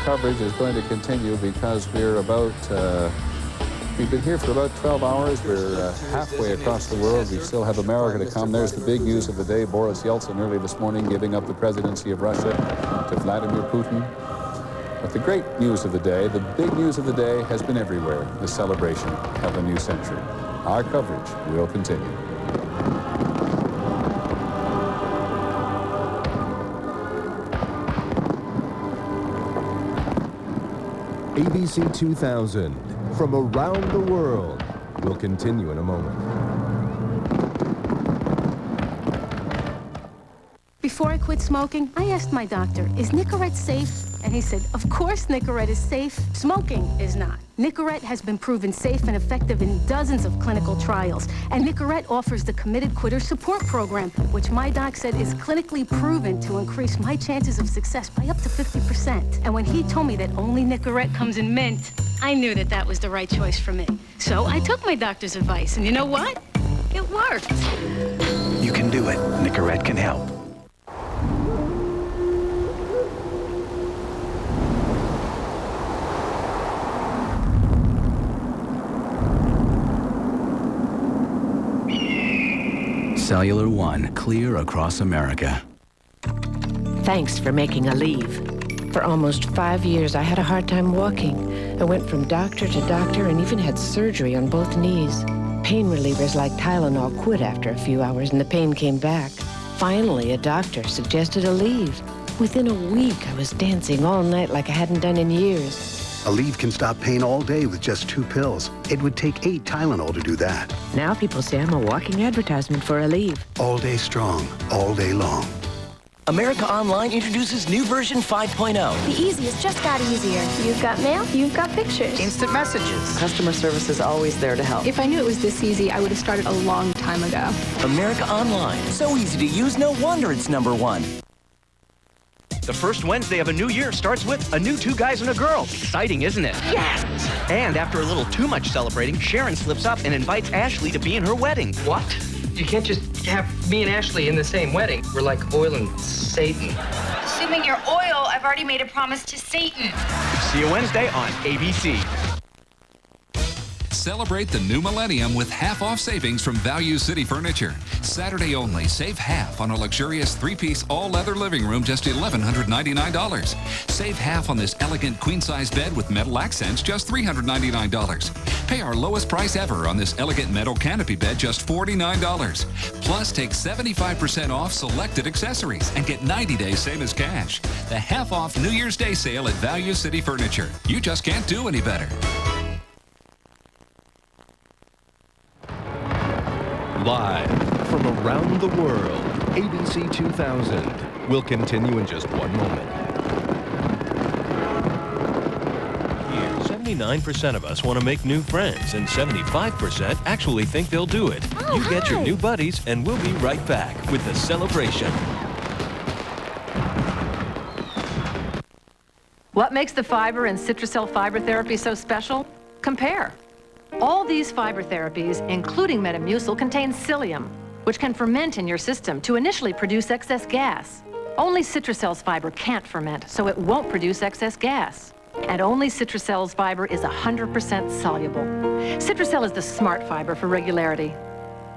coverage is going to continue because we're about, we've been here for about 12 hours. We're halfway across the world. We still have America to come. There's the big news of the day. Boris Yeltsin early this morning giving up the presidency of Russia to Vladimir Putin. But the great news of the day, the big news of the day has been everywhere, the celebration of a new century. Our coverage will continue. ABC 2000, from around the world, will continue in a moment. Before I quit smoking, I asked my doctor, is Nicorette safe? And he said, of course Nicorette is safe. Smoking is not. Nicorette has been proven safe and effective in dozens of clinical trials. And Nicorette offers the Committed Quitter Support Program, which my doc said is clinically proven to increase my chances of success by up to 50%. And when he told me that only Nicorette comes in mint, I knew that that was the right choice for me. So I took my doctor's advice, and you know what? It worked. You can do it. Nicorette can help. Cellular One, clear across America. Thanks for making a leave. For almost 5 years, I had a hard time walking. I went from doctor to doctor and even had surgery on both knees. Pain relievers like Tylenol quit after a few hours and the pain came back. Finally, a doctor suggested a leave. Within a week, I was dancing all night like I hadn't done in years. Aleve can stop pain all day with just 2 pills. It would take 8 Tylenol to do that. Now people say I'm a walking advertisement for Aleve. All day strong, all day long. America Online introduces new version 5.0. The easiest just got easier. You've got mail, you've got pictures. Instant messages. Customer service is always there to help. If I knew it was this easy, I would have started a long time ago. America Online. So easy to use, no wonder it's #1. The first Wednesday of a new year starts with a new 2 guys and a girl. Exciting, isn't it? Yes! And after a little too much celebrating, Sharon slips up and invites Ashley to be in her wedding. What? You can't just have me and Ashley in the same wedding. We're like oil and Satan. Assuming you're oil, I've already made a promise to Satan. See you Wednesday on ABC. Celebrate the new millennium with half-off savings from Value City Furniture. Saturday only, save half on a luxurious 3-piece all-leather living room, just $1,199. Save half on this elegant queen-size bed with metal accents, just $399. Pay our lowest price ever on this elegant metal canopy bed, just $49. Plus, take 75% off selected accessories and get 90 days same as cash. The half-off New Year's Day sale at Value City Furniture. You just can't do any better. Live from around the world, ABC 2000 will continue in just one moment. 79% of us want to make new friends, and 75% actually think they'll do it. Oh, you get your new buddies, and we'll be right back with the celebration. What makes the fiber in Citracel fiber therapy so special? Compare. All these fiber therapies, including Metamucil, contain psyllium, which can ferment in your system to initially produce excess gas. Only Citracel's fiber can't ferment, so it won't produce excess gas. And only Citracel's fiber is 100% soluble. Citracel is the smart fiber for regularity.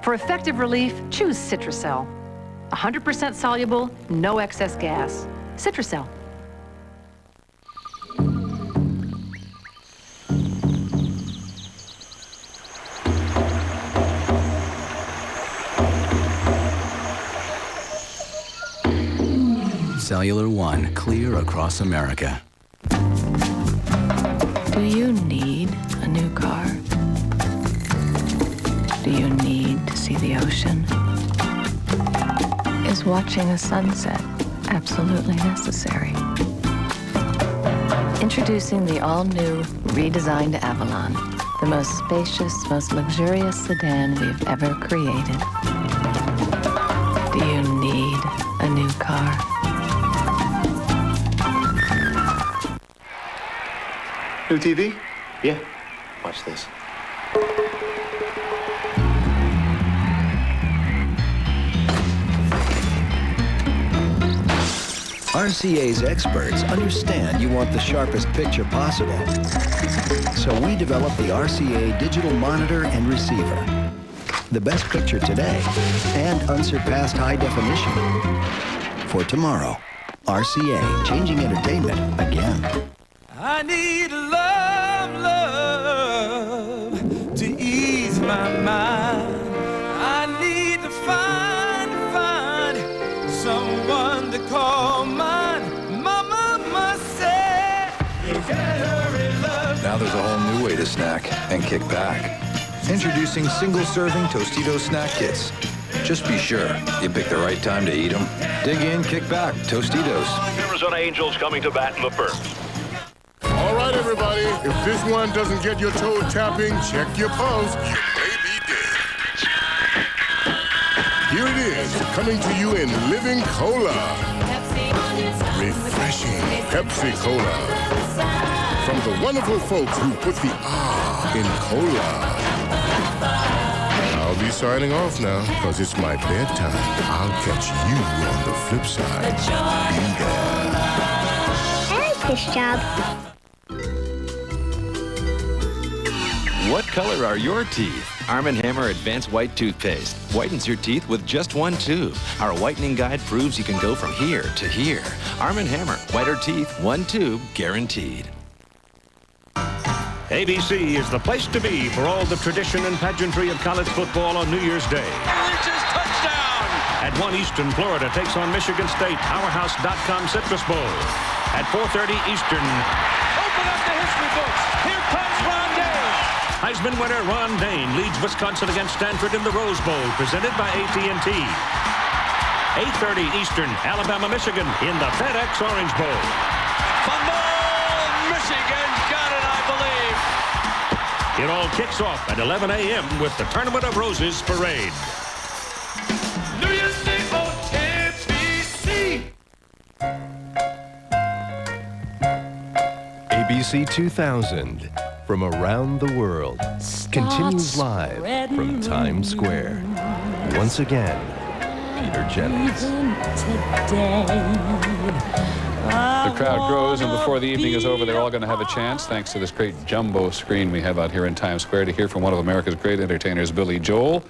For effective relief, choose Citracel. 100% soluble, no excess gas. Citracel. Cellular One, clear across America. Do you need a new car? Do you need to see the ocean? Is watching a sunset absolutely necessary? Introducing the all-new, redesigned Avalon, the most spacious, most luxurious sedan we've ever created. Do you need a new car? New TV? Yeah. Watch this. RCA's experts understand you want the sharpest picture possible. So we developed the RCA digital monitor and receiver. The best picture today and unsurpassed high definition for tomorrow. RCA, changing entertainment again. I need love to ease my mind. I need to find someone to call mine. Mama said, you can't hurry love. Now there's a whole new way to snack and kick back. Introducing single-serving Tostitos snack kits. Just be sure you pick the right time to eat them. Dig in, kick back, Tostitos. Arizona Angels coming to bat in the first. All right, everybody. If this one doesn't get your toe tapping, check your pulse. You may be dead. Here it is, coming to you in living cola. Refreshing Pepsi Cola. From the wonderful folks who put the R in cola. I'll be signing off now, because it's my bedtime. I'll catch you on the flip side. Be there. I like this job. What color are your teeth? Arm & Hammer Advanced White Toothpaste whitens your teeth with just one tube. Our whitening guide proves you can go from here to here. Arm & Hammer, whiter teeth, one tube, guaranteed. ABC is the place to be for all the tradition and pageantry of college football on New Year's Day. Reaches touchdown! At 1 Eastern, Florida takes on Michigan State, Powerhouse.com Citrus Bowl. At 4:30 Eastern, Open up the history books. Here comes Ron Dane. Heisman winner Ron Dane leads Wisconsin against Stanford in the Rose Bowl, presented by AT&T. 8:30 Eastern, Alabama, Michigan in the FedEx Orange Bowl. Fumble! Michigan's got it, I believe. It all kicks off at 11 a.m. with the Tournament of Roses parade. New Year's Day on ABC. ABC 2000, from around the world, continues live from Times Square. Once again, Peter Jennings. The crowd grows, and before the evening is over, they're all going to have a chance, thanks to this great jumbo screen we have out here in Times Square, to hear from one of America's great entertainers, Billy Joel.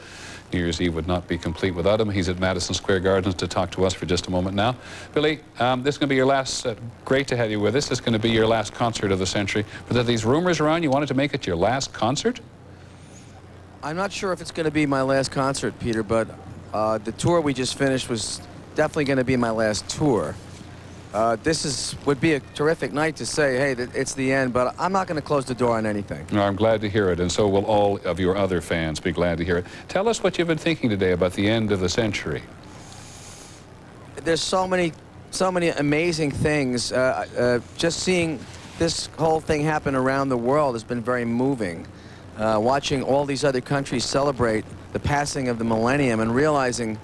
New Year's Eve would not be complete without him. He's at Madison Square Gardens to talk to us for just a moment now. Billy, this is going to be your last, great to have you with us. This is going to be your last concert of the century. But there are these rumors around, you wanted to make it your last concert? I'm not sure if it's going to be my last concert, Peter, but the tour we just finished was definitely going to be my last tour. This would be a terrific night to say, hey, it's the end, but I'm not going to close the door on anything. No, I'm glad to hear it, and so will all of your other fans be glad to hear it. Tell us what you've been thinking today about the end of the century. There's so many amazing things. Just seeing this whole thing happen around the world has been very moving. Watching all these other countries celebrate the passing of the Millennium and realizing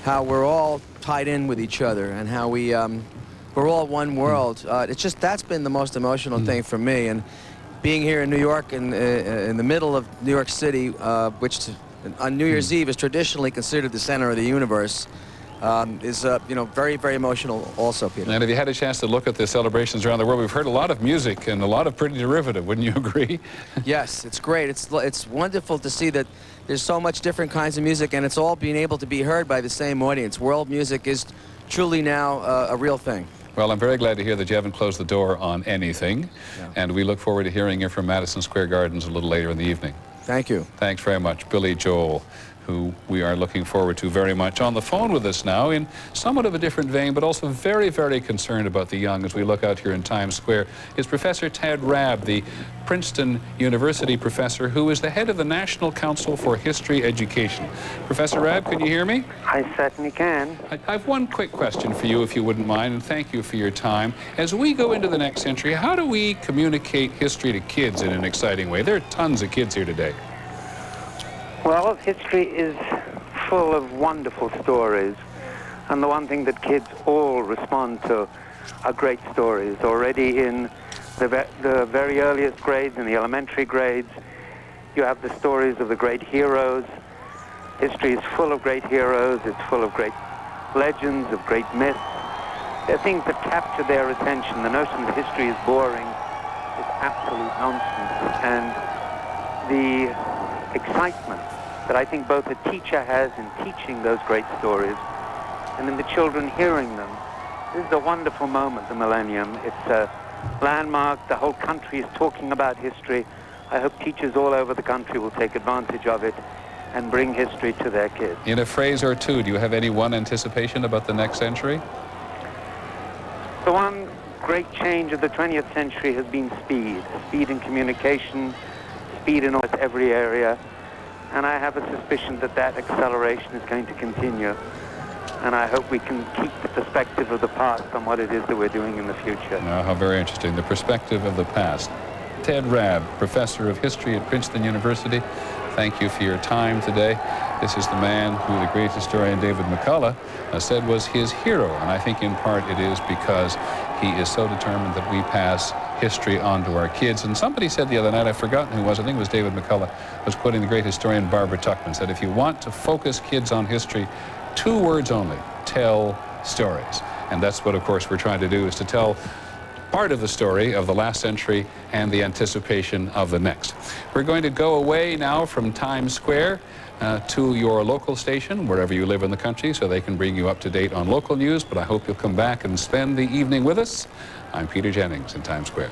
how we're all tied in with each other and how we're all one world. It's just, that's been the most emotional thing for me. And being here in New York, in the middle of New York City, which on New Year's Eve is traditionally considered the center of the universe, is you know, very, very emotional also, Peter. And have you had a chance to look at the celebrations around the world? We've heard a lot of music and a lot of pretty derivative, wouldn't you agree? Yes, it's great. It's wonderful to see that there's so much different kinds of music, and it's all being able to be heard by the same audience. World music is truly now a real thing. Well, I'm very glad to hear that you haven't closed the door on anything, and we look forward to hearing you from Madison Square Gardens a little later in the evening. Thank you. Thanks very much. Billy Joel, who we are looking forward to very much. On the phone with us now in somewhat of a different vein, but also very, very concerned about the young as we look out here in Times Square, is Professor Ted Rabb, the Princeton University professor who is the head of the National Council for History Education. Professor Rabb, can you hear me? I certainly can. I have one quick question for you, if you wouldn't mind, and thank you for your time. As we go into the next century, how do we communicate history to kids in an exciting way? There are tons of kids here today. Well, history is full of wonderful stories, and the one thing that kids all respond to are great stories. Already in the very earliest grades, in the elementary grades, you have the stories of the great heroes. History is full of great heroes. It's full of great legends, of great myths. They're things that capture their attention. The notion that history is boring is absolute nonsense. And the excitement that I think both a teacher has in teaching those great stories and in the children hearing them. This is a wonderful moment, the Millennium. It's a landmark. The whole country is talking about history. I hope teachers all over the country will take advantage of it and bring history to their kids. In a phrase or two, do you have any one anticipation about the next century? The one great change of the 20th century has been speed. Speed in communication, speed in almost every area. And I have a suspicion that that acceleration is going to continue. And I hope we can keep the perspective of the past on what it is that we're doing in the future. Oh, how very interesting. The perspective of the past. Ted Rabb, professor of history at Princeton University, thank you for your time today. This is the man who the great historian David McCullough said was his hero. And I think in part it is because he is so determined that we pass history on to our kids. And somebody said the other night, I've forgotten who it was, I think it was David McCullough, was quoting the great historian Barbara Tuchman, said, if you want to focus kids on history, 2 words only: tell stories. And that's what, of course, we're trying to do, is to tell part of the story of the last century and the anticipation of the next. We're going to go away now from Times Square to your local station, wherever you live in the country, so they can bring you up to date on local news. But I hope you'll come back and spend the evening with us. I'm Peter Jennings in Times Square.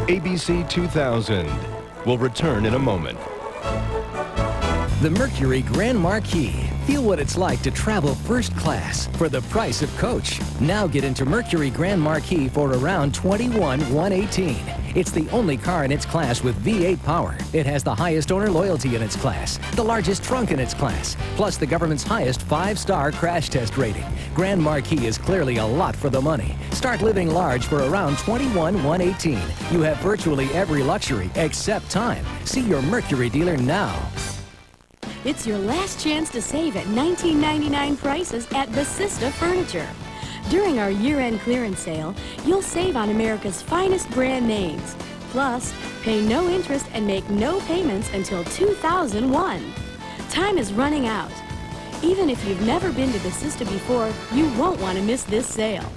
ABC 2000 will return in a moment. The Mercury Grand Marquis. Feel what it's like to travel first class for the price of coach. Now get into Mercury Grand Marquis for around $21,118. It's the only car in its class with V8 power. It has the highest owner loyalty in its class, the largest trunk in its class, plus the government's highest 5-star crash test rating. Grand Marquis is clearly a lot for the money. Start living large for around $21,118. You have virtually every luxury except time. See your Mercury dealer now. It's your last chance to save at $19.99 prices at Basista Furniture. During our year-end clearance sale, you'll save on America's finest brand names. Plus, pay no interest and make no payments until 2001. Time is running out. Even if you've never been to Basista before, you won't want to miss this sale.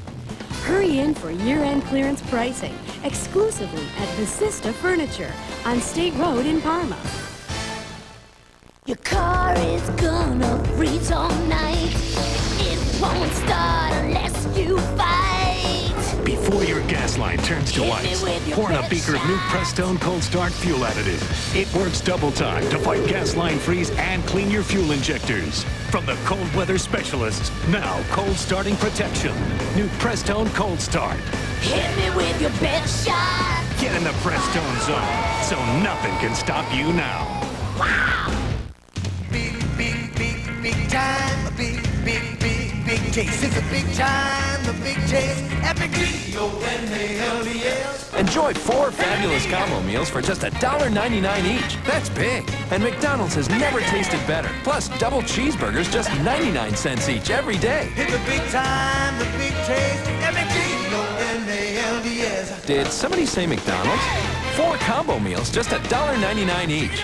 Hurry in for year-end clearance pricing exclusively at Basista Furniture on State Road in Parma. Your car is gonna freeze all night. It won't start unless you fight. Before your gas line turns to ice, pour in a beaker of new Prestone Cold Start Fuel Additive. It works double time to fight gas line freeze and clean your fuel injectors. From the cold weather specialists, now cold starting protection. New Prestone Cold Start. Hit me with your best shot. Get in the Prestone zone so nothing can stop you now. Wow! Big time, a big taste. It's a big time, a big taste. Epic G-O-N-A-L-E-S. Enjoy 4 fabulous combo meals for just $1.99 each. That's big. And McDonald's has never tasted better. Plus, double cheeseburgers just 99 cents each every day. It's a big time, a big taste. Epic G-O-N-A-L-E-S. Did somebody say McDonald's? 4 combo meals, just $1.99 each.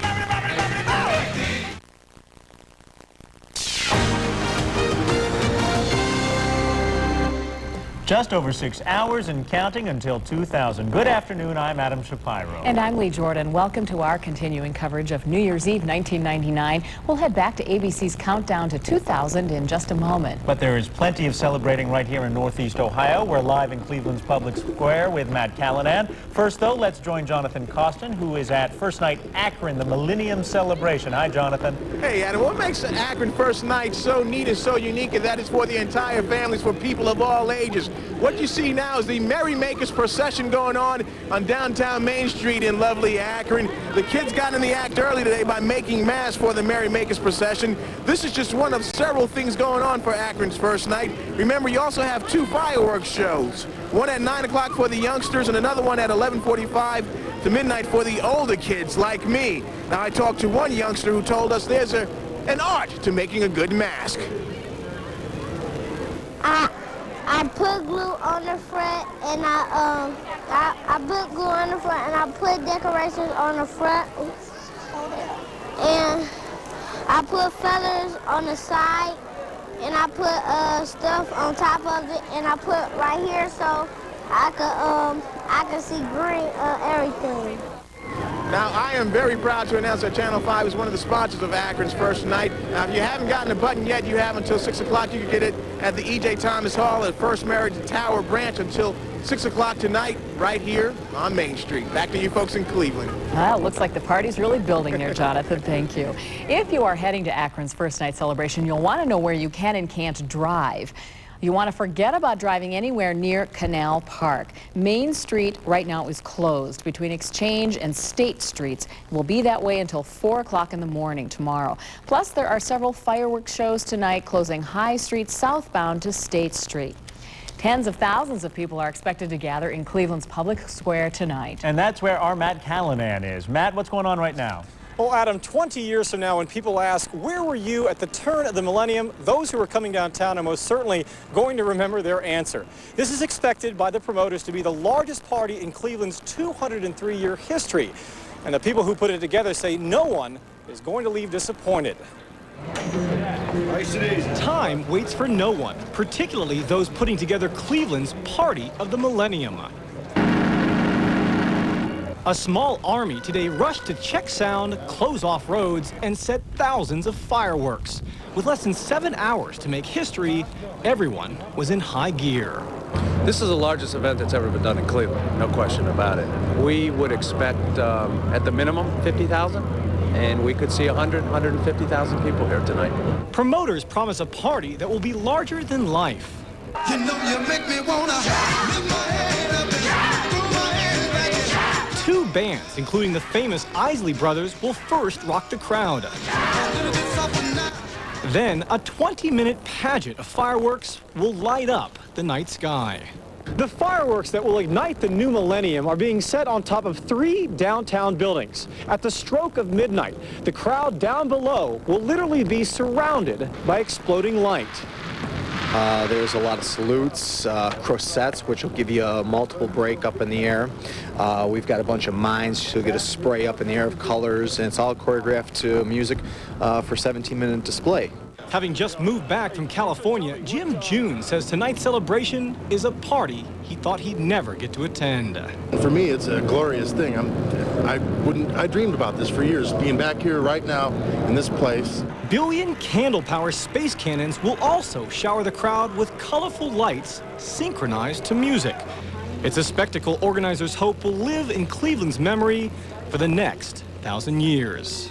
Just over 6 hours and counting until 2000. Good afternoon, I'm Adam Shapiro. And I'm Lee Jordan. Welcome to our continuing coverage of New Year's Eve 1999. We'll head back to ABC's Countdown to 2000 in just a moment. But there is plenty of celebrating right here in Northeast Ohio. We're live in Cleveland's Public Square with Matt Callanan. First, though, let's join Jonathan Costin, who is at First Night Akron, the Millennium celebration. Hi, Jonathan. Hey, Adam. What makes the Akron First Night so neat and so unique is that it's for the entire families, for people of all ages. What you see now is the Merrymakers procession going on downtown Main Street in lovely Akron. The kids got in the act early today by making masks for the Merrymakers procession. This is just one of several things going on for Akron's First Night. Remember, you also have 2 fireworks shows. One at 9 o'clock for the youngsters and another one at 11:45 to midnight for the older kids like me. Now, I talked to one youngster who told us there's an art to making a good mask. I put glue on the front, and I put glue on the front, and I put decorations on the front, and I put feathers on the side, and I put stuff on top of it, and I put right here so I could see green everything. Now, I am very proud to announce that Channel 5 is one of the sponsors of Akron's first night. Now, if you haven't gotten a button yet, you have until 6 o'clock. You can get it at the E.J. Thomas Hall at First Marriage Tower branch until 6 o'clock tonight, right here on Main Street. Back to you folks in Cleveland. Well, it looks like the party's really building there, Jonathan. Thank you. If you are heading to Akron's first night celebration, you'll want to know where you can and can't drive. You want to forget about driving anywhere near Canal Park. Main Street right now is closed between Exchange and State Streets. It will be that way until 4 o'clock in the morning tomorrow. Plus, there are several fireworks shows tonight closing High Street southbound to State Street. Tens of thousands of people are expected to gather in Cleveland's public square tonight. And that's where our Matt Callanan is. Matt, what's going on right now? Well, Adam, 20 years from now, when people ask, where were you at the turn of the millennium, those who are coming downtown are most certainly going to remember their answer. This is expected by the promoters to be the largest party in Cleveland's 203-year history. And the people who put it together say no one is going to leave disappointed. Time waits for no one, particularly those putting together Cleveland's Party of the Millennium. A small army today rushed to check sound, close off roads, and set thousands of fireworks. With less than 7 hours to make history, everyone was in high gear. This is the largest event that's ever been done in Cleveland, no question about it. We would expect, at the minimum, 50,000, and we could see 150,000 people here tonight. Promoters promise a party that will be larger than life. You know you make me wanna lift my head up and throw my head back. Two bands, including the famous Isley Brothers, will first rock the crowd. Then a 20-minute pageant of fireworks will light up the night sky. The fireworks that will ignite the new millennium are being set on top of 3 downtown buildings. At the stroke of midnight, the crowd down below will literally be surrounded by exploding light. There's a lot of salutes, crossets, which will give you a multiple break up in the air. We've got a bunch of mines, so you'll get a spray up in the air of colors, and it's all choreographed to music for 17-minute display. Having just moved back from California, Jim June says tonight's celebration is a party he thought he'd never get to attend. For me, it's a glorious thing. I dreamed about this for years, being back here right now in this place. Billion candle-power space cannons will also shower the crowd with colorful lights synchronized to music. It's a spectacle organizers hope will live in Cleveland's memory for the next 1,000 years.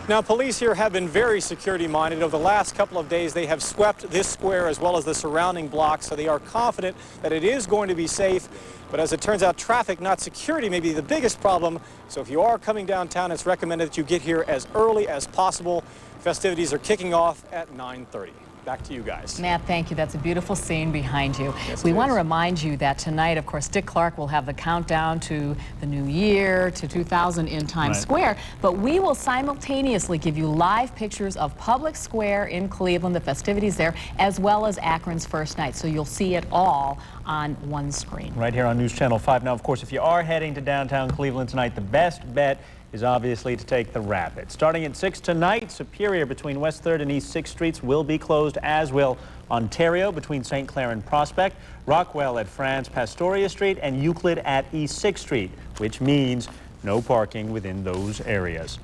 Now, police here have been very security-minded. Over the last couple of days, they have swept this square as well as the surrounding blocks, so they are confident that it is going to be safe. But as it turns out, traffic, not security, may be the biggest problem. So if you are coming downtown, it's recommended that you get here as early as possible. Festivities are kicking off at 9:30. Back to you guys. Matt, thank you. That's a beautiful scene behind you. Yes, we want to remind you that tonight, of course, Dick Clark will have the countdown to the new year, to 2000 in Times Square, but we will simultaneously give you live pictures of Public Square in Cleveland, the festivities there, as well as Akron's first night, so you'll see it all on one screen. Right here on News Channel 5. Now, of course, if you are heading to downtown Cleveland tonight, the best bet is obviously to take the Rapid. Starting at 6 tonight, Superior between West 3rd and East 6th Streets will be closed, as will Ontario between St. Clair and Prospect, Rockwell at France Pastoria Street, and Euclid at East 6th Street, which means no parking within those areas.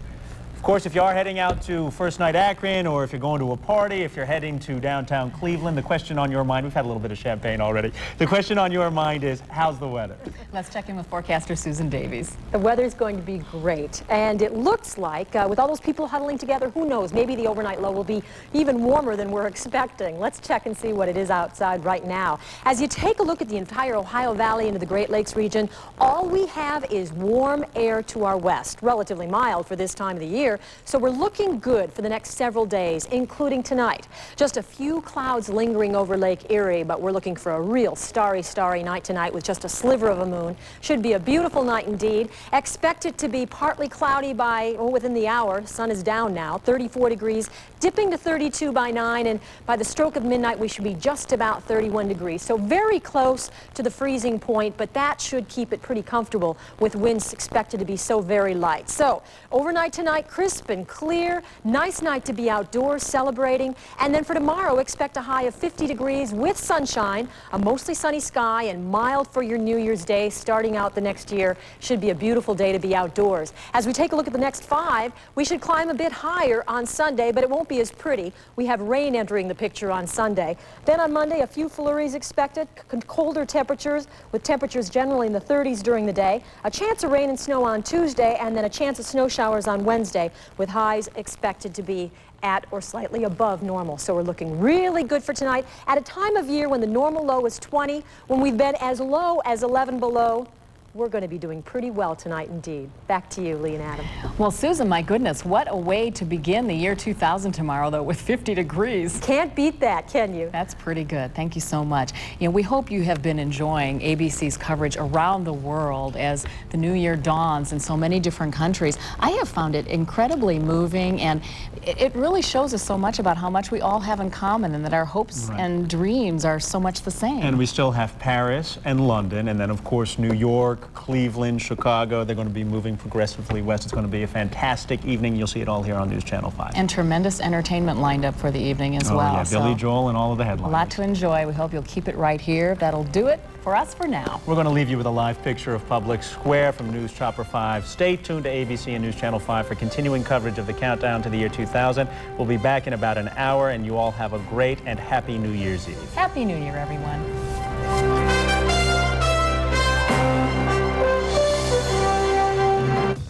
Of course, if you are heading out to First Night Akron, or if you're going to a party, if you're heading to downtown Cleveland, the question on your mind, we've had a little bit of champagne already, the question on your mind is, how's the weather? Let's check in with forecaster Susan Davies. The weather's going to be great, and it looks like, with all those people huddling together, who knows, maybe the overnight low will be even warmer than we're expecting. Let's check and see what it is outside right now. As you take a look at the entire Ohio Valley into the Great Lakes region, all we have is warm air to our west, relatively mild for this time of the year. clear, so we're looking good for the next several days, including tonight. Just a few clouds lingering over Lake Erie, but we're looking for a real starry night tonight with just a sliver of a moon. Should be a beautiful night indeed. Expect it to be partly cloudy by, within the hour. Sun is down now, 34 degrees, dipping to 32 by 9, and by the stroke of midnight we should be just about 31 degrees. So very close to the freezing point, but that should keep it pretty comfortable with winds expected to be so very light. So overnight tonight, crisp and clear, nice night to be outdoors celebrating. And then for tomorrow, expect a high of 50 degrees with sunshine, a mostly sunny sky, and mild for your New Year's Day starting out the next year. Should be a beautiful day to be outdoors. As we take a look at the next 5, we should climb a bit higher on Sunday, but it won't be as pretty. We have rain entering the picture on Sunday. Then on Monday, a few flurries expected, colder temperatures, with temperatures generally in the 30s during the day. A chance of rain and snow on Tuesday, and then a chance of snow showers on Wednesday, with highs expected to be at or slightly above normal. So we're looking really good for tonight at a time of year when the normal low is 20, when we've been as low as 11 below. We're going to be doing pretty well tonight indeed. Back to you, Lee and Adam. Well, Susan, my goodness, what a way to begin the year 2000 tomorrow, though, with 50 degrees. Can't beat that, can you? That's pretty good. Thank you so much. You know, we hope you have been enjoying ABC's coverage around the world as the new year dawns in so many different countries. I have found it incredibly moving, and it really shows us so much about how much we all have in common and that our hopes and dreams are so much the same. And we still have Paris and London, and then, of course, New York, Cleveland, Chicago. They're going to be moving progressively west. It's going to be a fantastic evening. You'll see it all here on News Channel 5. And tremendous entertainment lined up for the evening as well. Yeah, Billy Joel and all of the headlines. A lot to enjoy. We hope you'll keep it right here. That'll do it for us for now. We're going to leave you with a live picture of Public Square from News Chopper 5. Stay tuned to ABC and News Channel 5 for continuing coverage of the countdown to the year 2000. We'll be back in about an hour, and you all have a great and happy New Year's Eve. Happy New Year, everyone.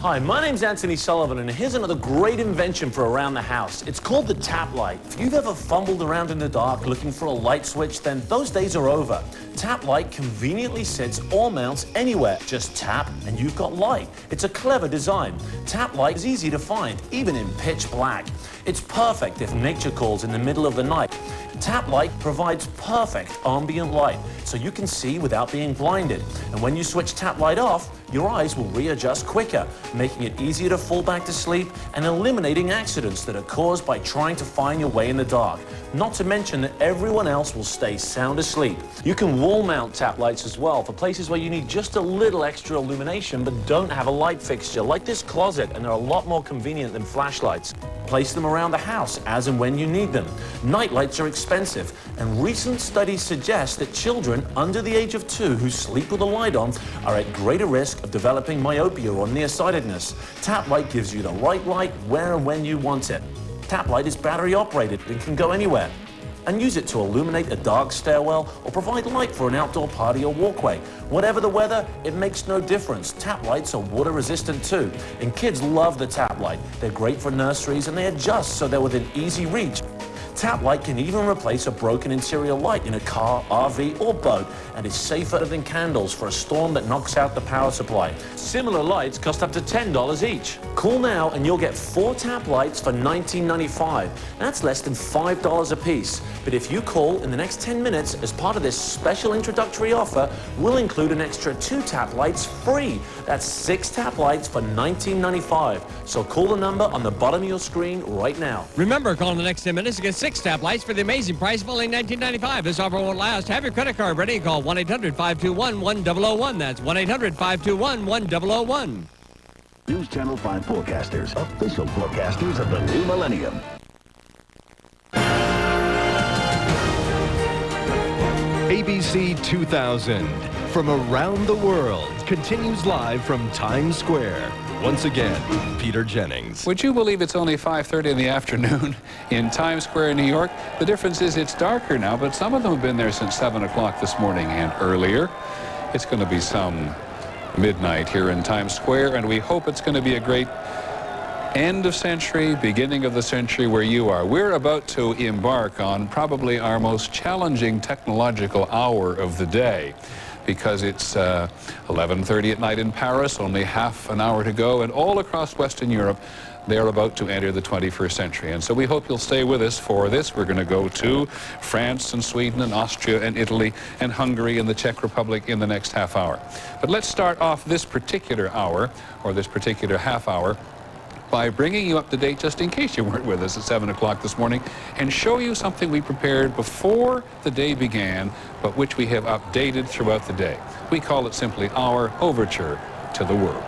Hi, my name's Anthony Sullivan, and here's another great invention for around the house. It's called the tap light. If you've ever fumbled around in the dark looking for a light switch, then those days are over. Tap light conveniently sits or mounts anywhere. Just tap and you've got light. It's a clever design. Tap light is easy to find, even in pitch black. It's perfect if nature calls in the middle of the night. Tap light provides perfect ambient light, so you can see without being blinded. And when you switch tap light off, your eyes will readjust quicker, making it easier to fall back to sleep and eliminating accidents that are caused by trying to find your way in the dark. Not to mention that everyone else will stay sound asleep. You can wall mount tap lights as well for places where you need just a little extra illumination but don't have a light fixture, like this closet, and they're a lot more convenient than flashlights. Place them around the house as and when you need them. Night lights are expensive, and recent studies suggest that children under the age of 2 who sleep with a light on are at greater risk of developing myopia or nearsightedness. Tap light gives you the right light where and when you want it. Tap light is battery operated and can go anywhere. And use it to illuminate a dark stairwell or provide light for an outdoor party or walkway. Whatever the weather, it makes no difference. Tap lights are water resistant too, and kids love the tap light. They're great for nurseries and they adjust so they're within easy reach. Tap light can even replace a broken interior light in a car, RV, or boat, and is safer than candles for a storm that knocks out the power supply. Similar lights cost up to $10 each. Call now and you'll get 4 tap lights for $19.95. That's less than $5 a piece. But if you call in the next 10 minutes as part of this special introductory offer, we'll include an extra 2 tap lights free. That's 6 tap lights for $19.95. So call the number on the bottom of your screen right now. Remember, call in the next 10 minutes to get 6 tap lights for the amazing price of only $19.95. This offer won't last. Have your credit card ready. Call 1-800-521-1001. That's 1-800-521-1001. News Channel 5 forecasters, official forecasters of the new millennium. ABC 2000 from around the world continues live from Times Square. Once again, Peter Jennings. Would you believe it's only 5:30 in the afternoon in Times Square, New York? The difference is it's darker now, but some of them have been there since 7 o'clock this morning and earlier. It's going to be some midnight here in Times Square, and we hope it's going to be a great end of century, beginning of the century where you are. We're about to embark on probably our most challenging technological hour of the day, because it's 11:30 at night in Paris, only half an hour to go, and all across Western Europe, they are about to enter the 21st century. And so we hope you'll stay with us for this. We're going to go to France and Sweden and Austria and Italy and Hungary and the Czech Republic in the next half hour. But let's start off this particular hour, or this particular half hour, by bringing you up to date, just in case you weren't with us at 7 o'clock this morning, and show you something we prepared before the day began, but which we have updated throughout the day. We call it simply our Overture to the World.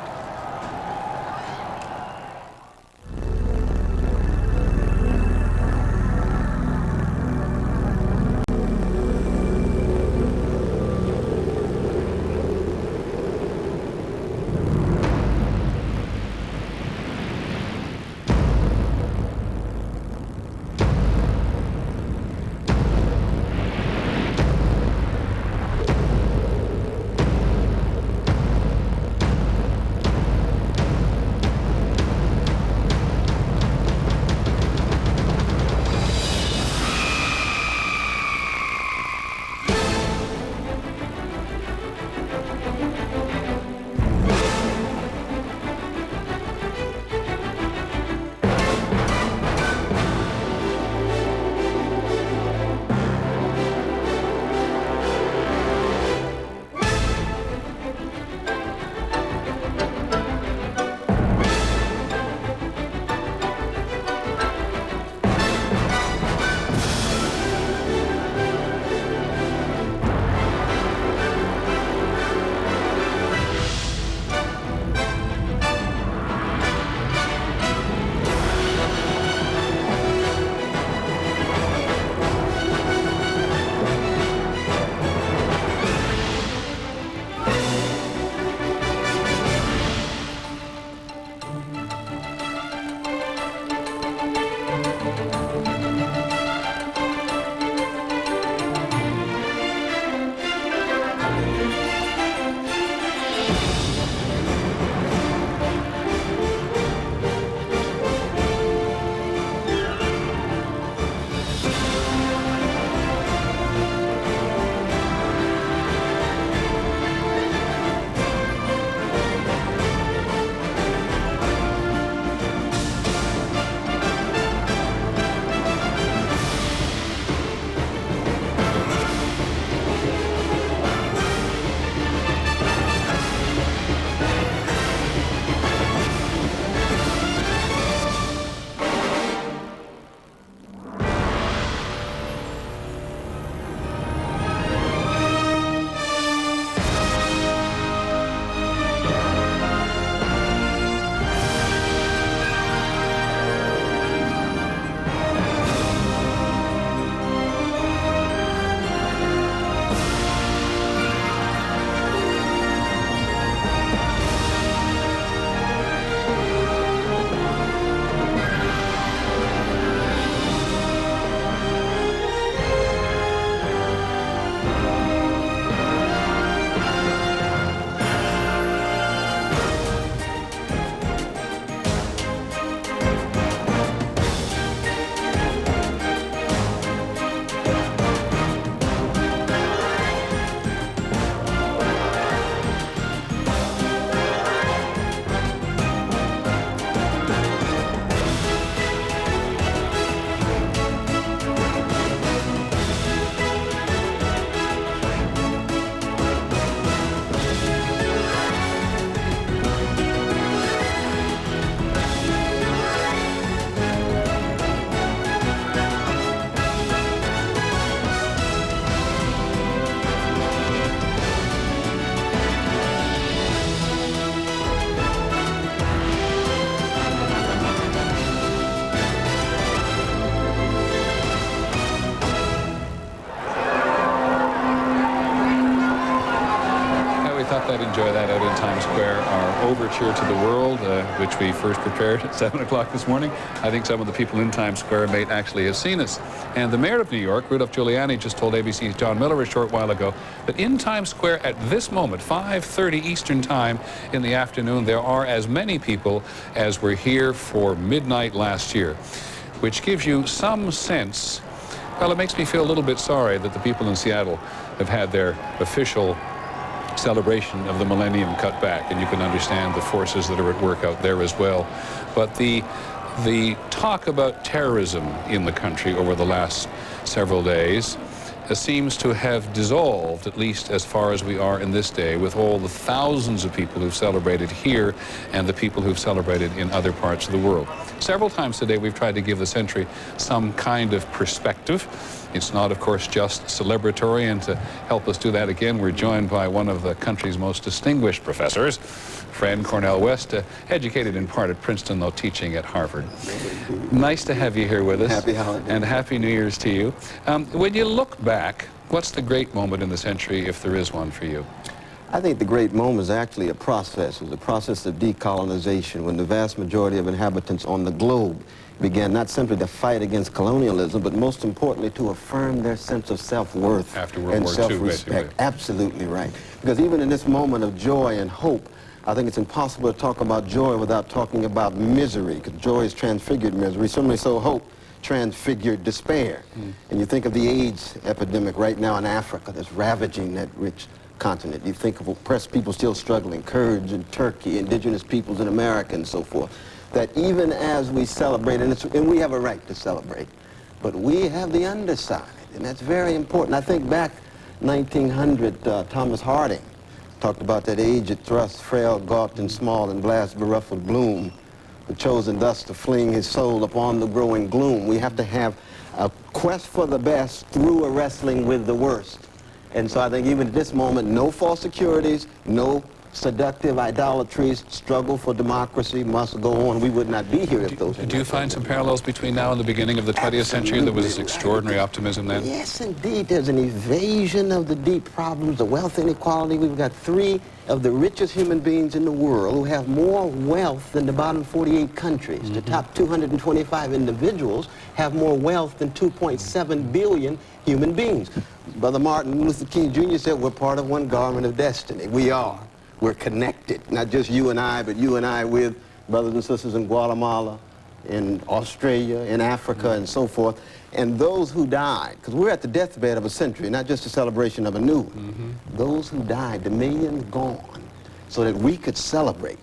I'd enjoy that out in Times Square, our Overture to the World, which we first prepared at 7 o'clock this morning. I think some of the people in Times Square may actually have seen us. And the mayor of New York, Rudolph Giuliani, just told ABC's John Miller a short while ago that in Times Square at this moment, 5:30 Eastern Time in the afternoon, there are as many people as were here for midnight last year, which gives you some sense. Well, it makes me feel a little bit sorry that the people in Seattle have had their official celebration of the Millennium cut back, and you can understand the forces that are at work out there as well. But the talk about terrorism in the country over the last several days seems to have dissolved, at least as far as we are in this day, with all the thousands of people who've celebrated here and the people who've celebrated in other parts of the world. Several times today we've tried to give the century some kind of perspective. It's not, of course, just celebratory, and to help us do that again, we're joined by one of the country's most distinguished professors, friend Cornel West, educated in part at Princeton, though teaching at Harvard. Nice to have you here with us. Happy holidays. And Happy New Year's to you. When you look back, what's the great moment in the century, if there is one for you? I think the great moment is actually a process. It was a process of decolonization when the vast majority of inhabitants on the globe began not simply to fight against colonialism, but most importantly to affirm their sense of self-worth and self-respect. Absolutely right. Because even in this moment of joy and hope, I think it's impossible to talk about joy without talking about misery, because joy is transfigured misery. Certainly so hope transfigured despair. And you think of the AIDS epidemic right now in Africa that's ravaging that rich continent. You think of oppressed people still struggling, Kurds in Turkey, indigenous peoples in America, and so forth. That even as we celebrate, and we have a right to celebrate, but we have the underside, and that's very important. I think back 1900, Thomas Harding talked about that aged thrust, frail, gaunt, and small, and blast beruffled bloom, who chosen thus to fling his soul upon the growing gloom. We have to have a quest for the best through a wrestling with the worst. And so I think even at this moment, no false securities, no seductive idolatries, struggle for democracy must go on. We would not be here if those... Do you find some parallels between now and the beginning of the 20th century? There was this extraordinary optimism then? Yes, indeed. There's an evasion of the deep problems, the wealth inequality. We've got 3 of the richest human beings in the world who have more wealth than the bottom 48 countries. The top 225 individuals have more wealth than 2.7 billion human beings. Brother Martin Luther King Jr. said we're part of one garment of destiny. We are. We're connected, not just you and I, but you and I with brothers and sisters in Guatemala, in Australia, in Africa, and so forth. And those who died, because we're at the deathbed of a century, not just a celebration of a new one. Those who died, the millions gone, so that we could celebrate.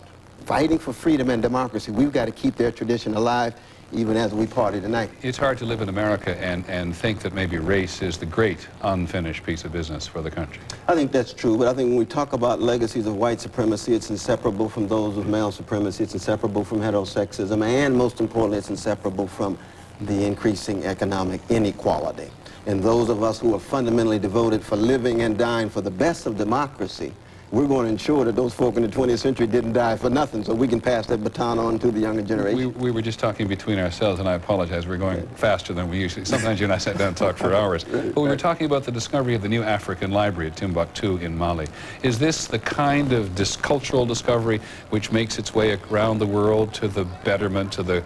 Fighting for freedom and democracy, we've got to keep their tradition alive, even as we party tonight. It's hard to live in America and think that maybe race is the great unfinished piece of business for the country. I think that's true, but I think when we talk about legacies of white supremacy, it's inseparable from those of male supremacy, it's inseparable from heterosexism, and most importantly, it's inseparable from the increasing economic inequality. And those of us who are fundamentally devoted for living and dying for the best of democracy, we're going to ensure that those folk in the 20th century didn't die for nothing, so we can pass that baton on to the younger generation. We were just talking between ourselves, and I apologize, we're going faster than we usually. Sometimes you and I sat down and talked for hours. But we were talking about the discovery of the new African library at Timbuktu in Mali. Is this the kind of cultural discovery which makes its way around the world to the betterment, to the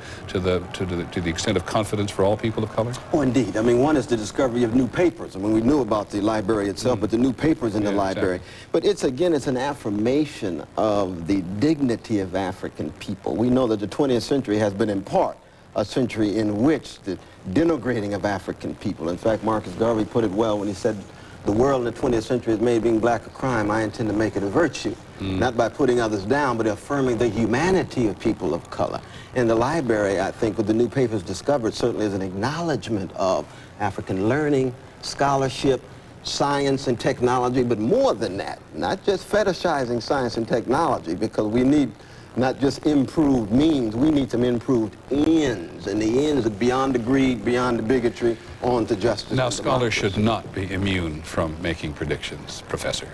extent of confidence for all people of color? Oh, indeed. I mean, one is the discovery of new papers. I mean, we knew about the library itself, but the new papers in the library. Exactly. But it's, again, it's an affirmation of the dignity of African people. We know that the 20th century has been in part a century in which the denigrating of African people. In fact, Marcus Garvey put it well when he said, the world in the 20th century has made being black a crime. I intend to make it a virtue. Not by putting others down, but affirming the humanity of people of color. And the library, I think, with the new papers discovered, certainly is an acknowledgement of African learning, scholarship, science and technology, but more than that, not just fetishizing science and technology, because we need not just improved means, we need some improved ends, and the ends are beyond the greed, beyond the bigotry, on to justice. Now, scholars should not be immune from making predictions, Professor.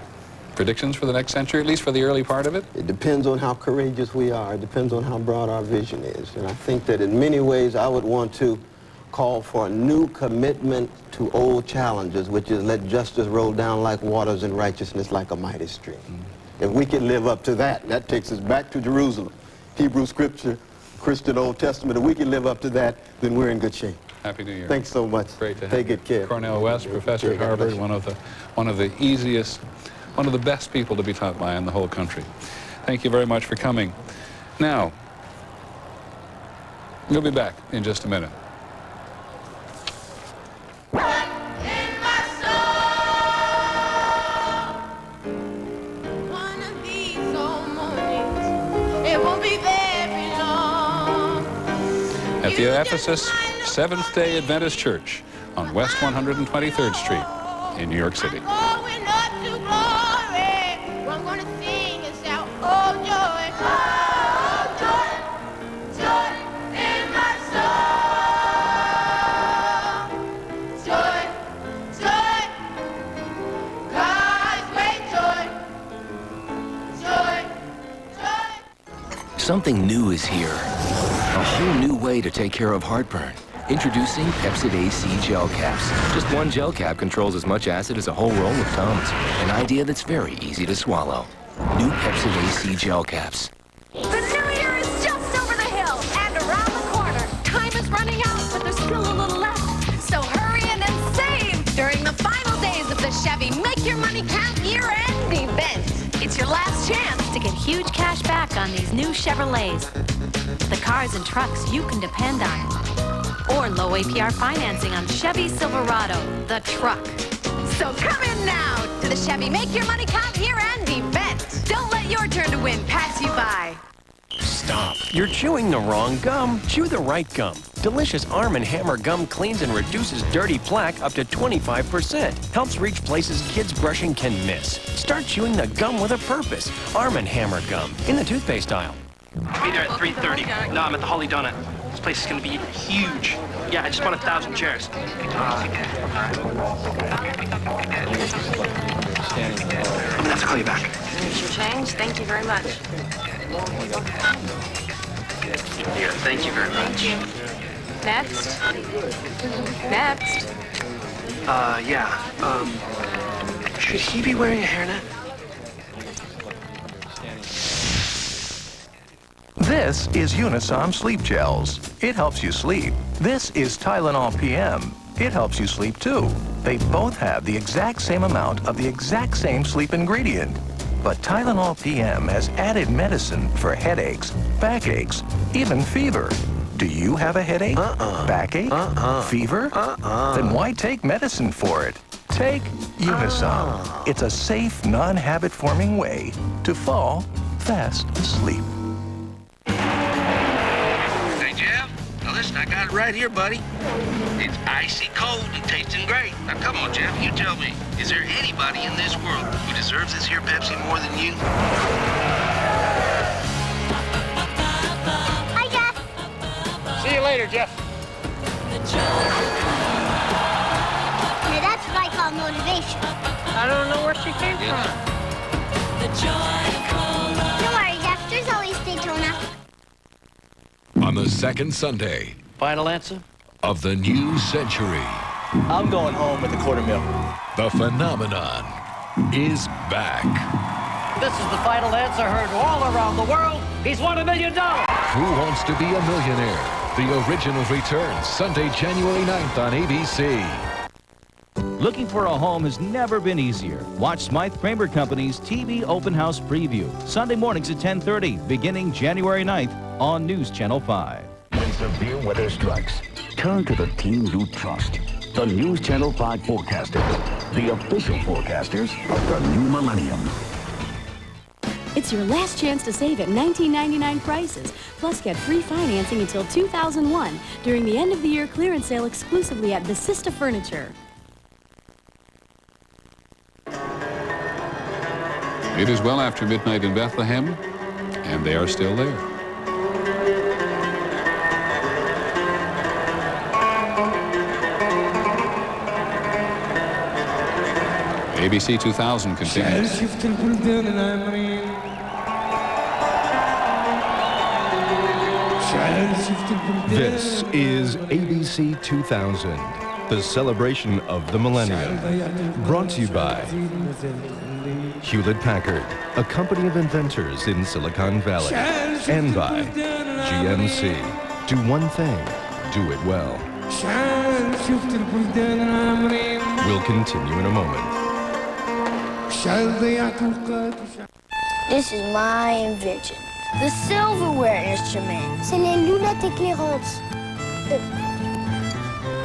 Predictions for the next century, at least for the early part of it? It depends on how courageous we are. It depends on how broad our vision is. And I think that in many ways I would want to call for a new commitment to old challenges, which is let justice roll down like waters and righteousness like a mighty stream. If we can live up to that, that takes us back to Jerusalem. Hebrew scripture, Christian Old Testament. If we can live up to that, then we're in good shape. Happy New Year. Thanks so much. Great to have Take good care. Cornel West, professor at Harvard, one of the easiest, one of the best people to be taught by in the whole country. Thank you very much for coming. Now, we'll be back in just a minute. at the Ephesus Seventh-day Adventist Church on West 123rd Street in New York City. Going up to glory. We're gonna sing and shout, oh joy, joy in my soul. Joy, joy, God's great joy, joy. Something new is here. A whole new way to take care of heartburn. Introducing Pepsid AC gel caps. Just one gel cap controls as much acid as a whole roll of Tums. An idea that's very easy to swallow. New Pepsid AC gel caps. The new year is just over the hill and around the corner. Time is running out, but there's still a little left. So hurry in and save during the final days of the Chevy Make Your Money Count year-end event. It's your last chance to get huge cash back on these new Chevrolets. The cars and trucks you can depend on. Or low APR financing on Chevy Silverado, the truck. So come in now to the Chevy Make Your Money Count year-end event. Don't let your turn to win pass you by. Stop. You're chewing the wrong gum. Chew the right gum. Delicious Arm & Hammer gum cleans and reduces dirty plaque up to 25%. Helps reach places kids brushing can miss. Start chewing the gum with a purpose. Arm & Hammer gum in the toothpaste aisle. Be there at 3:30. No, I'm at the Holy Donut. This place is going to be huge. Yeah, I just want 1,000 chairs. I'm I'm going to have to call you back. Here's your change. Thank you very much. Yeah, thank you very much. Next. Next. Yeah. Should he be wearing a hairnet? This is Unisom Sleep Gels. It helps you sleep. This is Tylenol PM. It helps you sleep too. They both have the exact same amount of the exact same sleep ingredient. But Tylenol PM has added medicine for headaches, backaches, even fever. Do you have a headache? Backache? Fever? Then why take medicine for it? Take Unisom. It's a safe, non-habit-forming way to fall fast asleep. Hey, Jeff. Now listen, I got it right here, buddy. It's icy cold and tasting great. Now come on, Jeff, you tell me. Is there anybody in this world who deserves this here Pepsi more than you? Hi, Jeff. See you later, Jeff. Now that's what I call motivation. I don't know where she came from. Don't worry, Jeff. There's always Daytona. On the second Sunday Final answer? of the new century, I'm going home with the $250,000. the phenomenon is back. This is the final answer heard all around the world. He's won $1 million. Who Wants to Be a Millionaire? The original returns Sunday, January 9th on ABC. Looking for a home has never been easier. Watch Smythe Kramer Company's TV Open House Preview, Sunday mornings at 10:30, beginning January 9th on News Channel 5. When severe weather strikes, turn to the team you trust. The News Channel 5 forecasters, the official forecasters of the new millennium. It's your last chance to save at $19.99 prices. Plus, get free financing until 2001 during the end-of-the-year clearance sale exclusively at Basista Furniture. It is well after midnight in Bethlehem, and they are still there. ABC 2000 continues. This is ABC 2000, the celebration of the Millennium. Brought to you by Hewlett-Packard, a company of inventors in Silicon Valley. And by GMC. Do one thing, do it well. We'll continue in a moment. This is my invention. The silverware instrument. C'est les lunettes éclairantes.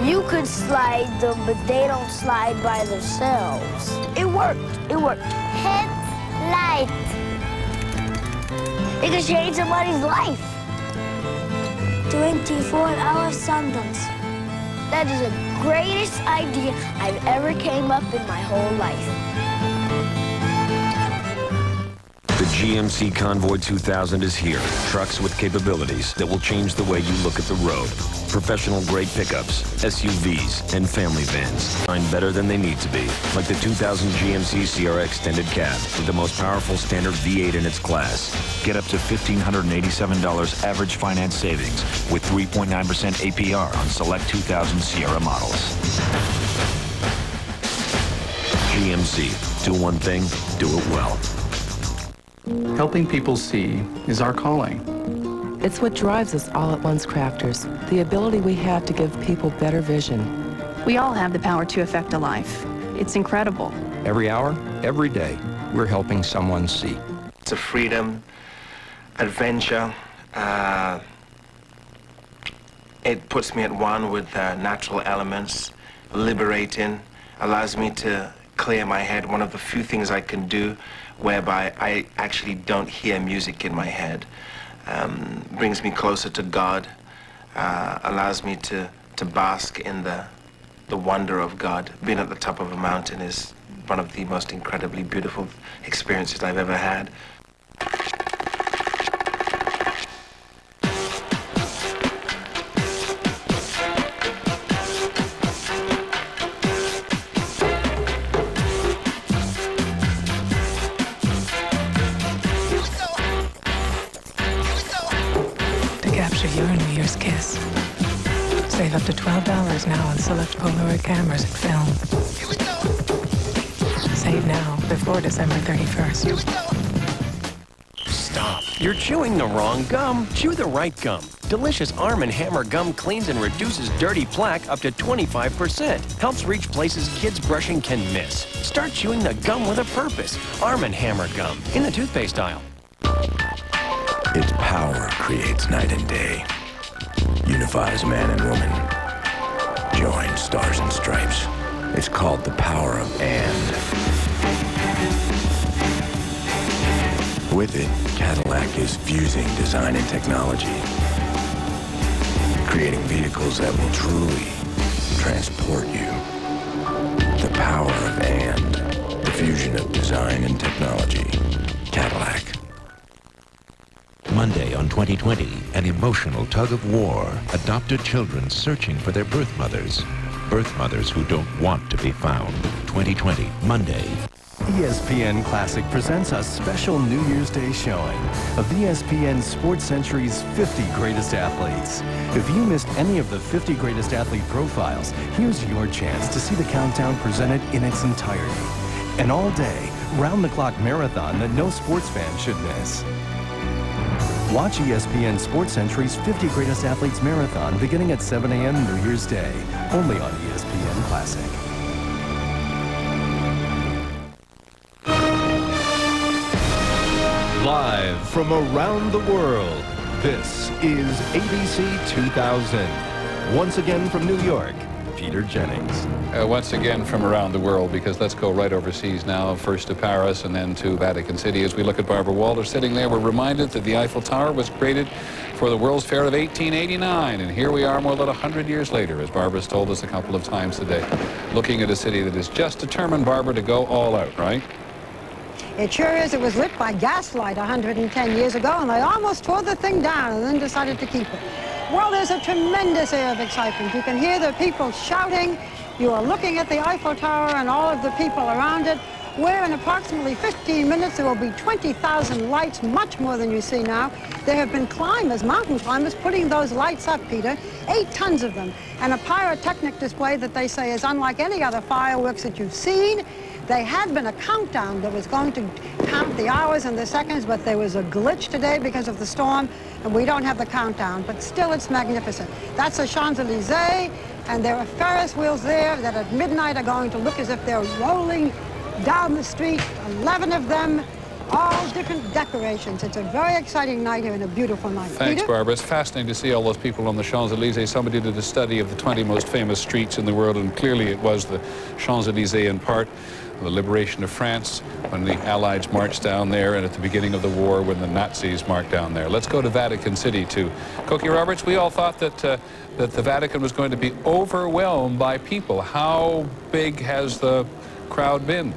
You could slide them, but they don't slide by themselves. It worked. It worked. Headlight. It could change somebody's life. 24-hour Sundance. That is the greatest idea I've ever came up in my whole life. The GMC Convoy 2000 is here. Trucks with capabilities that will change the way you look at the road. Professional-grade pickups, SUVs, and family vans. Designed better than they need to be. Like the 2000 GMC Sierra Extended Cab with the most powerful standard V8 in its class. Get up to $1,587 average finance savings with 3.9% APR on select 2000 Sierra models. GMC. Do one thing, do it well. Helping people see is our calling. It's what drives us all at once crafters, the ability we have to give people better vision. We all have the power to affect a life. It's incredible. Every hour, every day, we're helping someone see. It's a freedom, adventure. It puts me at one with natural elements, liberating, allows me to clear my head. One of the few things I can do whereby I actually don't hear music in my head. Brings me closer to God, allows me to bask in the wonder of God. Being at the top of a mountain is one of the most incredibly beautiful experiences I've ever had. Your New Year's kiss. Save up to $12 now on select Polaroid cameras and film. Save now before December 31st. Stop. You're chewing the wrong gum. Chew the right gum. Delicious Arm & Hammer gum cleans and reduces dirty plaque up to 25%. Helps reach places kids brushing can miss. Start chewing the gum with a purpose. Arm & Hammer gum in the toothpaste aisle. Its power creates night and day, unifies man and woman, joins stars and stripes. It's called the power of and. With it, Cadillac is fusing design and technology, creating vehicles that will truly transport you. The power of and, the fusion of design and technology. Cadillac. Monday on 2020, an emotional tug of war. Adopted children searching for their birth mothers. Birth mothers who don't want to be found. 2020, Monday. ESPN Classic presents a special New Year's Day showing of ESPN Sports Century's 50 Greatest Athletes. If you missed any of the 50 Greatest Athlete profiles, here's your chance to see the countdown presented in its entirety. An all-day, round-the-clock marathon that no sports fan should miss. Watch ESPN Sports Century's 50 Greatest Athletes Marathon beginning at 7 a.m. New Year's Day, only on ESPN Classic. Live from around the world, this is ABC 2000. Once again from New York, Peter Jennings. Once again from around the world, because let's go right overseas now, first to Paris and then to Vatican City. As we look at Barbara Walter sitting there, we're reminded that the Eiffel Tower was created for the World's Fair of 1889, and here we are more than 100 years later, as Barbara's told us a couple of times today, looking at a city that is just determined, Barbara, to go all out, right? It sure is. It was lit by gaslight 110 years ago, and they almost tore the thing down and then decided to keep it. Well, there's a tremendous air of excitement. You can hear the people shouting. You are looking at the Eiffel Tower and all of the people around it, where in approximately 15 minutes there will be 20,000 lights, much more than you see now. There have been climbers, mountain climbers, putting those lights up, Peter, 8 tons of them, and a pyrotechnic display that they say is unlike any other fireworks that you've seen. There had been a countdown that was going to count the hours and the seconds, but there was a glitch today because of the storm, and we don't have the countdown, but still it's magnificent. That's the Champs-Élysées, and there are Ferris wheels there that at midnight are going to look as if they're rolling down the street, 11 of them. all different decorations. It's a very exciting night here and a beautiful night. Thanks, Peter? Barbara. It's fascinating to see all those people on the Champs-Élysées. Somebody did a study of the 20 most famous streets in the world, and clearly it was the Champs-Élysées in part. The liberation of France, when the Allies marched down there, and at the beginning of the war when the Nazis marched down there. Let's go to Vatican City, too. Cokie Roberts, we all thought that the Vatican was going to be overwhelmed by people. How big has the crowd been?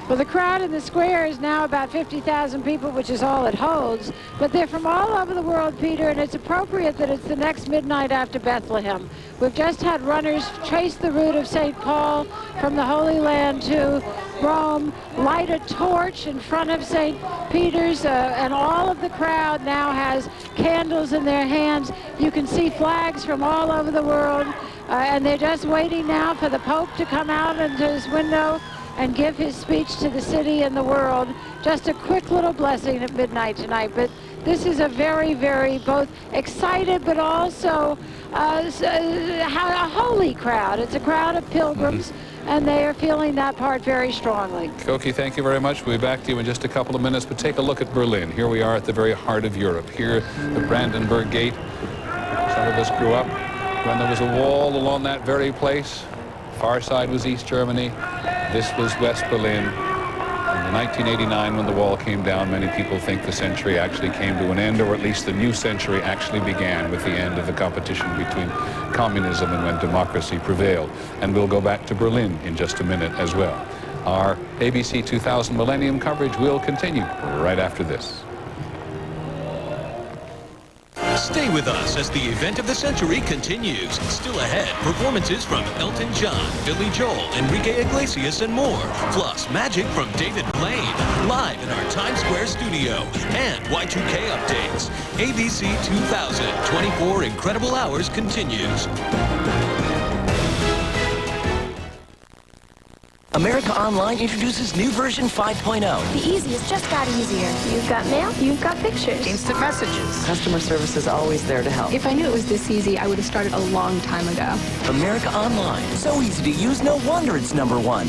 Well, the crowd in the square is now about 50,000 people, which is all it holds. But they're from all over the world, Peter, and it's appropriate that it's the next midnight after Bethlehem. We've just had runners trace the route of St. Paul from the Holy Land to Rome, light a torch in front of St. Peter's, and all of the crowd now has candles in their hands. You can see flags from all over the world, and they're just waiting now for the Pope to come out into his window and give his speech to the city and the world. Just a quick little blessing at midnight tonight. But this is a very, very both excited but also a holy crowd. It's a crowd of pilgrims, and they are feeling that part very strongly. Cokie, thank you very much. We'll be back to you in just a couple of minutes, but take a look at Berlin. Here we are at the very heart of Europe. Here, the Brandenburg Gate. Some of us grew up when there was a wall along that very place. Far side was East Germany. This was West Berlin. In 1989, when the wall came down, many people think the century actually came to an end, or at least the new century actually began with the end of the competition between communism and when democracy prevailed. And we'll go back to Berlin in just a minute as well. Our ABC 2000 Millennium coverage will continue right after this. Stay with us as the event of the century continues. Still ahead, performances from Elton John, Billy Joel, Enrique Iglesias, and more. Plus, magic from David Blaine, live in our Times Square studio. And Y2K updates. ABC 2000, 24 incredible hours continues. America Online introduces new version 5.0. The easiest just got easier. You've got mail, you've got pictures. Instant messages. Customer service is always there to help. If I knew it was this easy, I would have started a long time ago. America Online. So easy to use, no wonder it's #1.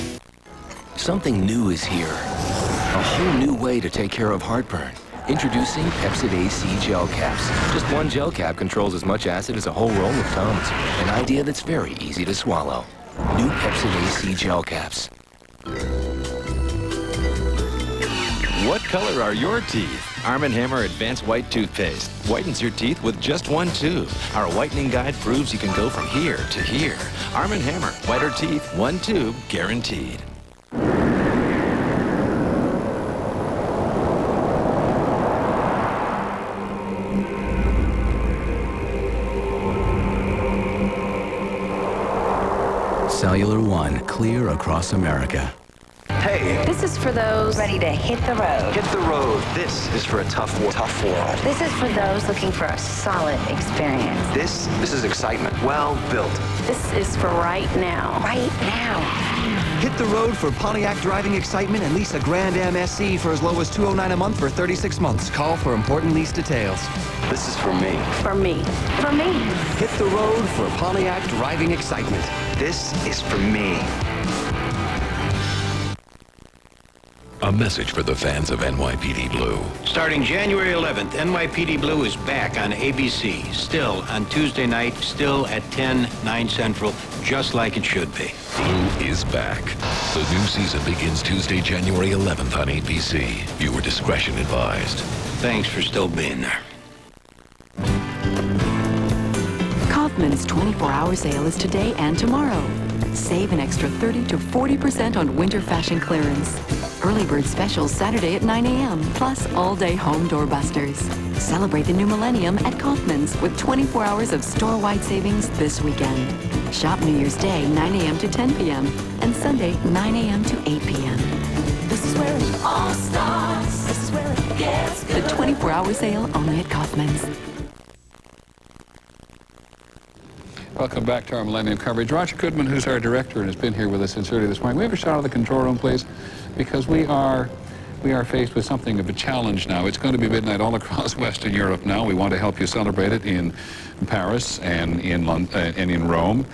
Something new is here. A whole new way to take care of heartburn. Introducing Pepsid AC Gel Caps. Just one gel cap controls as much acid as a whole roll of Tums. An idea that's very easy to swallow. New Pepsid AC Gel Caps. What color are your teeth? Arm & Hammer Advanced White Toothpaste whitens your teeth with just one tube. Our whitening guide proves you can go from here to here. Arm & Hammer, whiter teeth, one tube, guaranteed. Cellular One, clear across America. Hey. This is for those ready to hit the road. Hit the road. This is for a tough world. This is for those looking for a solid experience. This is excitement. Well built. This is for right now. Right now. Hit the road for Pontiac driving excitement and lease a Grand Am SE for as low as $209 a month for 36 months. Call for important lease details. This is for me. For me. For me. Hit the road for Pontiac driving excitement. This is for me. A message for the fans of NYPD Blue. Starting January 11th, NYPD Blue is back on ABC. Still on Tuesday night, still at 10, 9 Central, just like it should be. Blue is back. The new season begins Tuesday, January 11th on ABC. Viewer discretion advised. Thanks for still being there. Kaufman's 24-hour sale is today and tomorrow. Save an extra 30 to 40% on winter fashion clearance. Early bird specials Saturday at 9 a.m. plus all-day home doorbusters. Celebrate the new Millennium at Kaufman's with 24 hours of store-wide savings this weekend. Shop New Year's Day 9 a.m. to 10 p.m. and Sunday 9 a.m. to 8 p.m. This is where it all starts. This is where it gets good. The 24-hour sale only at Kaufman's. Welcome back to our Millennium coverage. Roger Goodman, who's our director and has been here with us since early this morning. We have a shot of the control room, please, because we are faced with something of a challenge now. It's going to be midnight all across Western Europe now. We want to help you celebrate it in Paris and in Rome.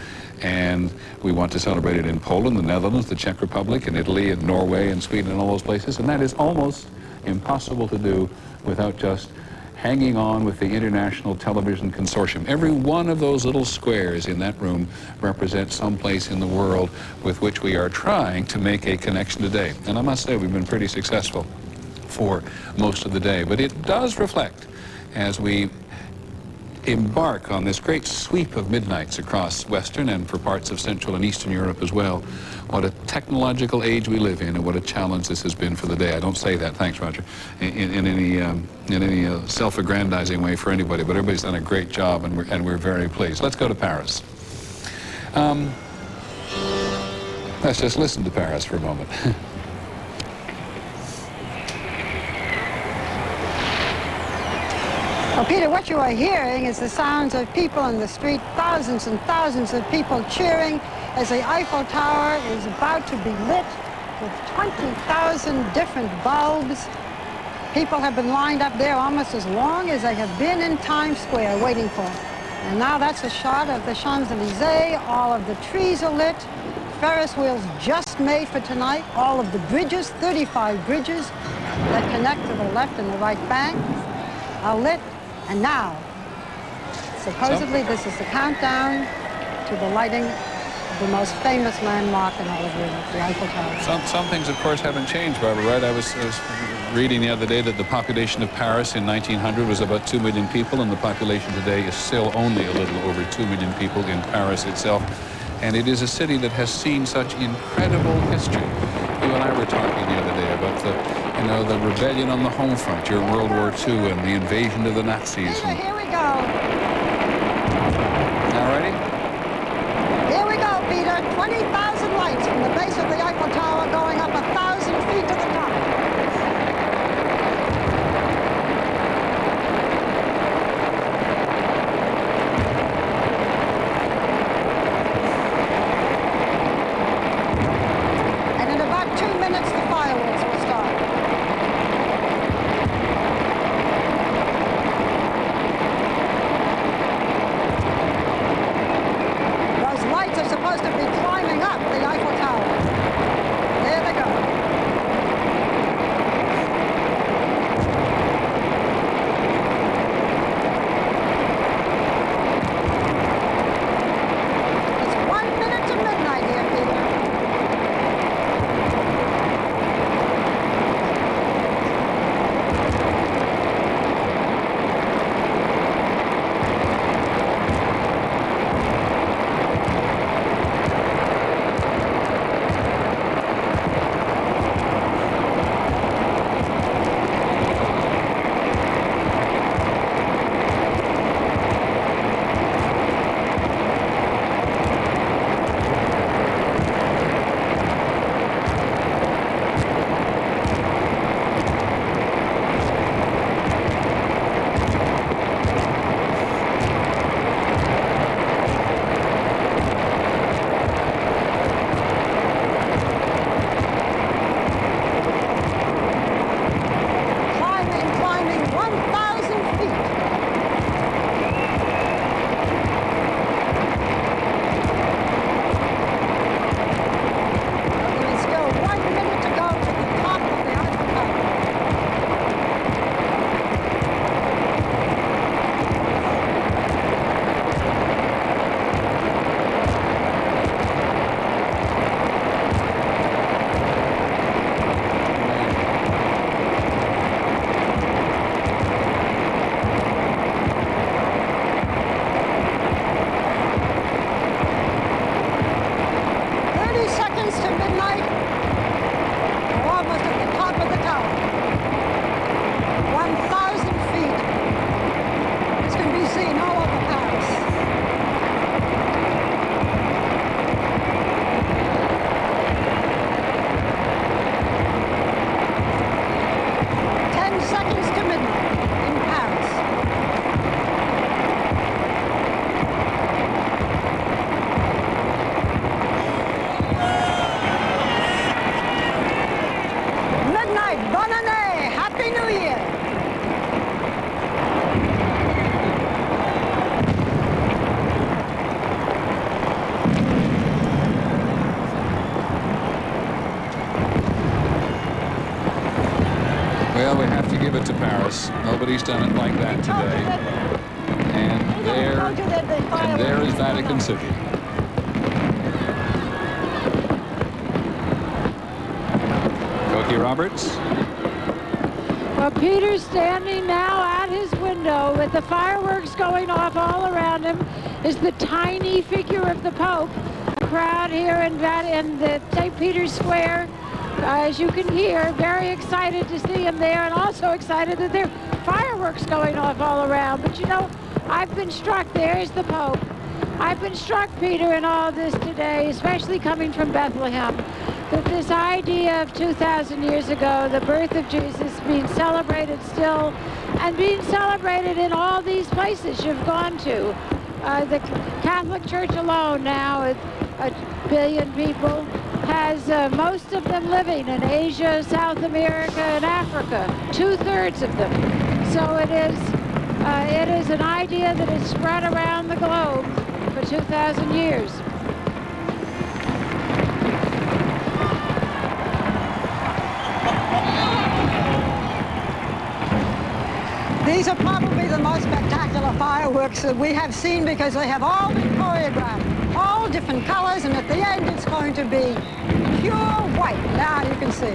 And we want to celebrate it in Poland, the Netherlands, the Czech Republic, and Italy, and Norway, and Sweden, and all those places. And that is almost impossible to do without just hanging on with the International Television Consortium. Every one of those little squares in that room represents some place in the world with which we are trying to make a connection today. And I must say we've been pretty successful for most of the day. But it does reflect, as we embark on this great sweep of midnights across Western and for parts of Central and Eastern Europe as well, what a technological age we live in and what a challenge this has been for the day. I don't say that, thanks Roger, in any self-aggrandizing way for anybody, but everybody's done a great job and we're very pleased. Let's go to Paris. Let's just listen to Paris for a moment. Well, Peter, what you are hearing is the sounds of people in the street, thousands and thousands of people cheering as the Eiffel Tower is about to be lit with 20,000 different bulbs. People have been lined up there almost as long as they have been in Times Square waiting for it. And now that's a shot of the Champs-Élysées. All of the trees are lit. Ferris wheels just made for tonight. All of the bridges, 35 bridges that connect to the left and the right bank, are lit. And now, supposedly this is the countdown to the lighting of the most famous landmark in all of Europe, the Eiffel Tower. Some things, of course, haven't changed, Barbara, right? I was reading the other day that the population of Paris in 1900 was about 2 million people, and the population today is still only a little over 2 million people in Paris itself. And it is a city that has seen such incredible history. You and I were talking the other day about the rebellion on the home front during World War II and the invasion of the Nazis. Peter, here we go. Now ready? Here we go, Peter. 20,000 lights from the base of the Eiffel Tower going up 1,000 feet to the top. And in about 2 minutes, the fireworks will start. Well, we have to give it to Paris. Nobody's done it like that today. And there is Vatican City. Cookie Roberts. Well, Peter's standing now at his window with the fireworks going off all around him. Is the tiny figure of the Pope. A crowd here in the St. Peter's Square, as you can hear, very excited to see him there, and also excited that there are fireworks going off all around. But you know, I've been struck. There's the Pope. I've been struck, Peter, in all this today, especially coming from Bethlehem, that this idea of 2,000 years ago, the birth of Jesus, being celebrated still, and being celebrated in all these places you've gone to. The Catholic Church alone now, 1 billion people, has most of them living in Asia, South America, and Africa, 2/3 of them. So it is an idea that is spread around the globe for 2,000 years. These are probably the most spectacular fireworks that we have seen because they have all been choreographed, all different colors, and at the end it's going to be pure white. Now you can see.